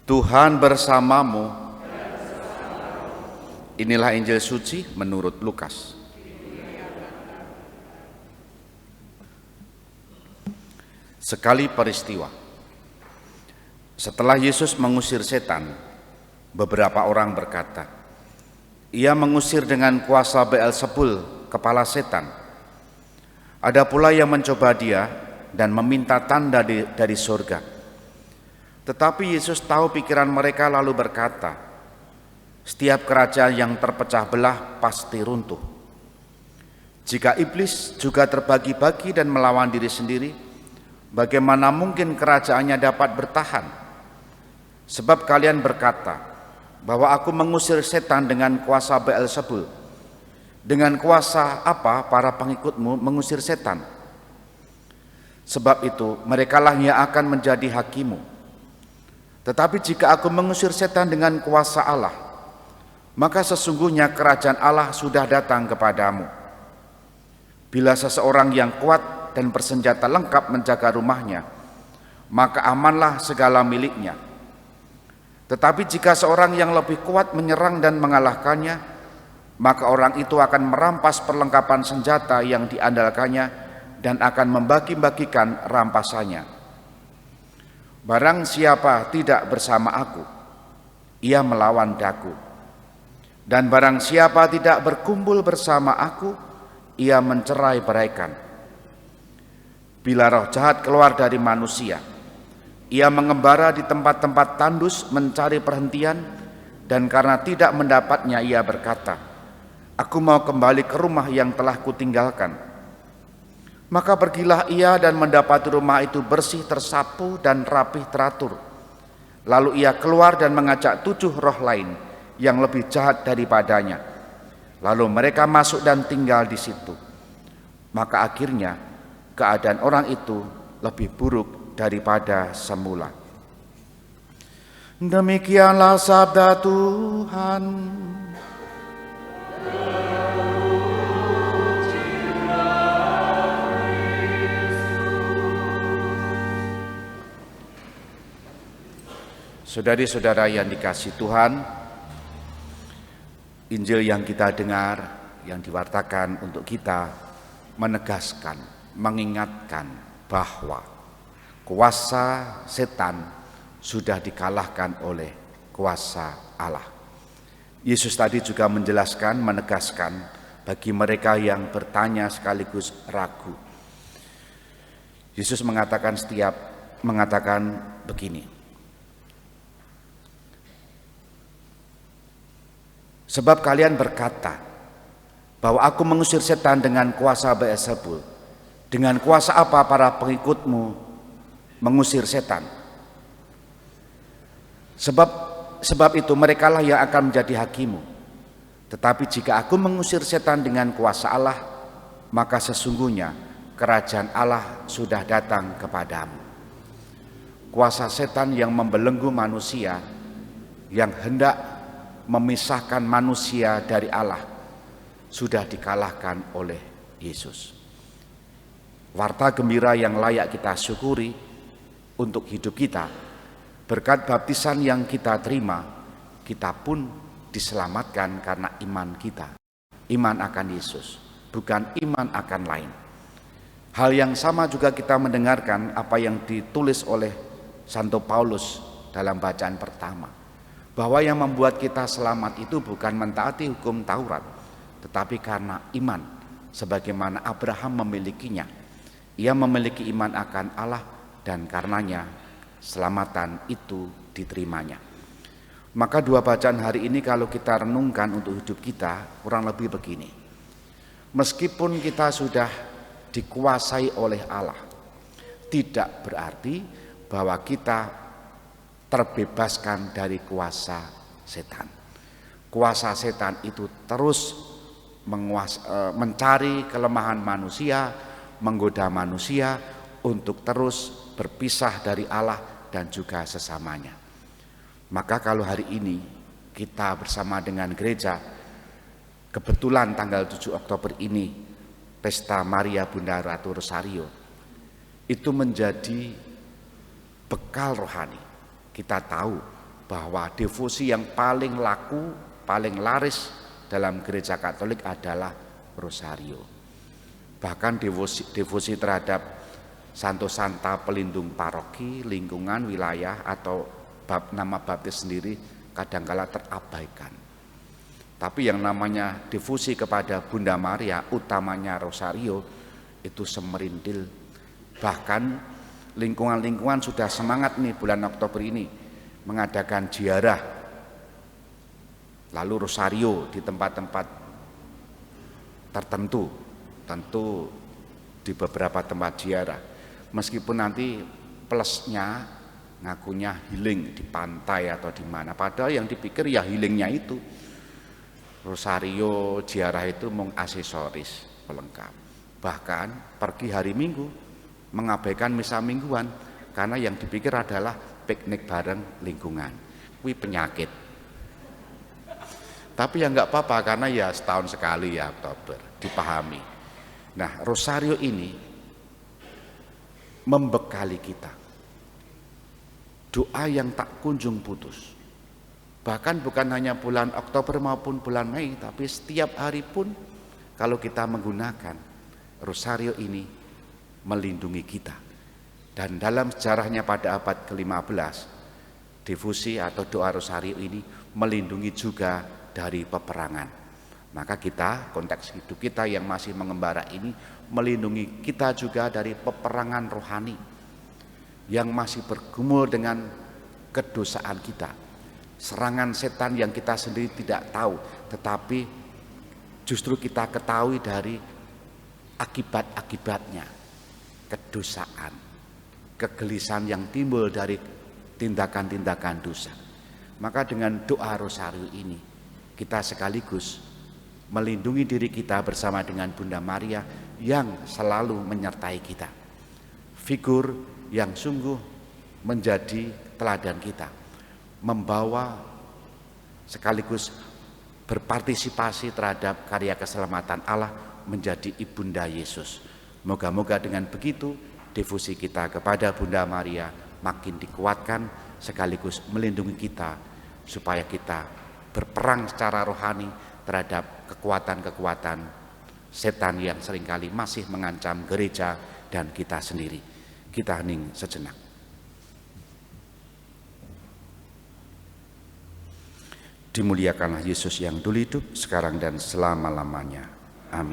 Tuhan bersamamu. Inilah Injil suci menurut Lukas. Sekali peristiwa, setelah Yesus mengusir setan, beberapa orang berkata, "Ia mengusir dengan kuasa Beelzebul, kepala setan." Ada pula yang mencoba dia dan meminta tanda dari surga. Tetapi Yesus tahu pikiran mereka lalu berkata, "Setiap kerajaan yang terpecah belah pasti runtuh. Jika iblis juga terbagi-bagi dan melawan diri sendiri, bagaimana mungkin kerajaannya dapat bertahan? Sebab kalian berkata bahwa aku mengusir setan dengan kuasa Beelzebul. Dengan kuasa apa para pengikutmu mengusir setan? Sebab itu merekalah yang akan menjadi hakimu. Tetapi jika aku mengusir setan dengan kuasa Allah, maka sesungguhnya kerajaan Allah sudah datang kepadamu. Bila seseorang yang kuat dan bersenjata lengkap menjaga rumahnya, maka amanlah segala miliknya. Tetapi jika seorang yang lebih kuat menyerang dan mengalahkannya, maka orang itu akan merampas perlengkapan senjata yang diandalkannya dan akan membagi-bagikan rampasannya. Barang siapa tidak bersama aku, ia melawan daku. Dan barang siapa tidak berkumpul bersama aku, ia mencerai-beraikan. Bila roh jahat keluar dari manusia, ia mengembara di tempat-tempat tandus mencari perhentian, dan karena tidak mendapatnya ia berkata, "Aku mau kembali ke rumah yang telah kutinggalkan." Maka pergilah ia dan mendapati rumah itu bersih, tersapu dan rapih teratur. Lalu ia keluar dan mengajak 7 roh lain yang lebih jahat daripadanya. Lalu mereka masuk dan tinggal di situ. Maka akhirnya keadaan orang itu lebih buruk daripada semula. Demikianlah sabda Tuhan. Saudari-saudara yang dikasihi Tuhan, Injil yang kita dengar, yang diwartakan untuk kita, menegaskan, mengingatkan bahwa kuasa setan sudah dikalahkan oleh kuasa Allah. Yesus tadi juga menjelaskan, menegaskan bagi mereka yang bertanya sekaligus ragu. Yesus mengatakan begini, "Sebab kalian berkata bahwa aku mengusir setan dengan kuasa Beelzebul. Dengan kuasa apa para pengikutmu mengusir setan? Sebab itu merekalah yang akan menjadi hakimu. Tetapi jika aku mengusir setan dengan kuasa Allah, maka sesungguhnya kerajaan Allah sudah datang kepadamu." Kuasa setan yang membelenggu manusia, yang hendak memisahkan manusia dari Allah, sudah dikalahkan oleh Yesus. Warta gembira yang layak kita syukuri untuk hidup kita. Berkat baptisan yang kita terima, kita pun diselamatkan karena iman kita. Iman akan Yesus, bukan iman akan lain. Hal yang sama juga kita mendengarkan apa yang ditulis oleh Santo Paulus dalam bacaan pertama, bahwa yang membuat kita selamat itu bukan mentaati hukum Taurat, tetapi karena iman, sebagaimana Abraham memilikinya. Ia memiliki iman akan Allah dan karenanya selamatan itu diterimanya. Maka 2 bacaan hari ini kalau kita renungkan untuk hidup kita, kurang lebih begini. Meskipun kita sudah dikuasai oleh Allah, tidak berarti bahwa kita terbebaskan dari kuasa setan. Kuasa setan itu terus mencari kelemahan manusia, menggoda manusia untuk terus berpisah dari Allah dan juga sesamanya. Maka kalau hari ini kita bersama dengan gereja, kebetulan tanggal 7 Oktober ini Pesta Maria Bunda Ratu Rosario, itu menjadi bekal rohani. Kita tahu bahwa devosi yang paling laku, paling laris dalam gereja Katolik adalah rosario. Bahkan devosi terhadap Santo Santa pelindung paroki, lingkungan, wilayah atau nama baptis sendiri kadangkala terabaikan. Tapi yang namanya devosi kepada Bunda Maria, utamanya rosario, itu semerintil. Bahkan lingkungan-lingkungan sudah semangat nih bulan Oktober ini mengadakan ziarah, lalu rosario di tempat-tempat tertentu, tentu di beberapa tempat ziarah. Meskipun nanti plusnya ngakunya healing di pantai atau di mana, padahal yang dipikir ya healingnya itu. Rosario, ziarah itu mengaksesoris pelengkap. Bahkan pergi hari Minggu mengabaikan misa mingguan karena yang dipikir adalah piknik bareng lingkungan. Wih, penyakit. Tapi ya nggak apa-apa karena ya setahun sekali ya Oktober, dipahami. Nah, rosario ini membekali kita doa yang tak kunjung putus. Bahkan bukan hanya bulan Oktober maupun bulan Mei, tapi setiap hari pun kalau kita menggunakan rosario ini melindungi kita. Dan dalam sejarahnya pada abad ke-15, devosi atau doa rosario ini melindungi juga dari peperangan. Maka kita, konteks hidup kita yang masih mengembara ini melindungi kita juga dari peperangan rohani yang masih bergumul dengan kedosaan kita. Serangan setan yang kita sendiri tidak tahu, tetapi justru kita ketahui dari akibat-akibatnya. Kedosaan, kegelisahan yang timbul dari tindakan-tindakan dosa. Maka dengan doa rosario ini kita sekaligus melindungi diri kita bersama dengan Bunda Maria yang selalu menyertai kita. Figur yang sungguh menjadi teladan kita, membawa sekaligus berpartisipasi terhadap karya keselamatan Allah menjadi Ibunda Yesus. Moga-moga dengan begitu devosi kita kepada Bunda Maria makin dikuatkan sekaligus melindungi kita supaya kita berperang secara rohani terhadap kekuatan-kekuatan setan yang seringkali masih mengancam gereja dan kita sendiri. Kita hening sejenak. Dimuliakanlah Yesus yang dulu hidup, sekarang dan selama-lamanya. Amin.